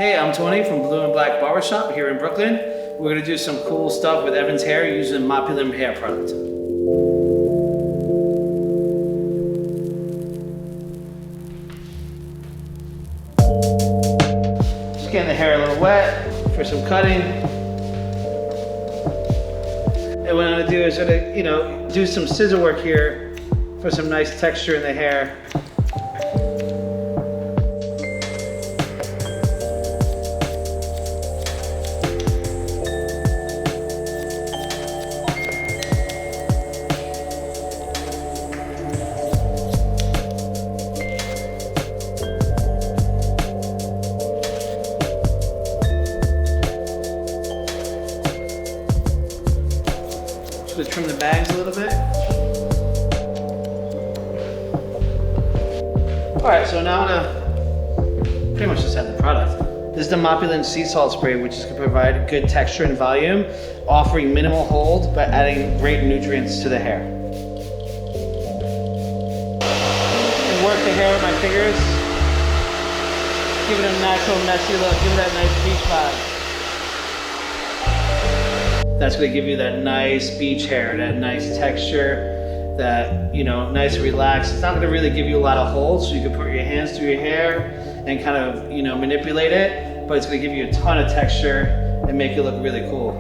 Hey, I'm Tony from Blue and Black Barbershop here in Brooklyn. We're gonna do some cool stuff with Evan's hair using Maapilim hair product. Just getting the hair a little wet for some cutting. And what I'm gonna do is do some scissor work here for some nice texture in the hair. To trim the bags a little bit. All right, so now I'm gonna pretty much just add the product. This is the Maapilim sea salt spray, which is gonna provide good texture and volume, offering minimal hold, but adding great nutrients to the hair. And work the hair with my fingers, give it a natural messy look, give it that nice beach vibe. That's going to give you that nice beach hair, that nice texture, that, nice relaxed. It's not going to really give you a lot of hold, so you can put your hands through your hair and kind of, manipulate it, but it's going to give you a ton of texture and make it look really cool.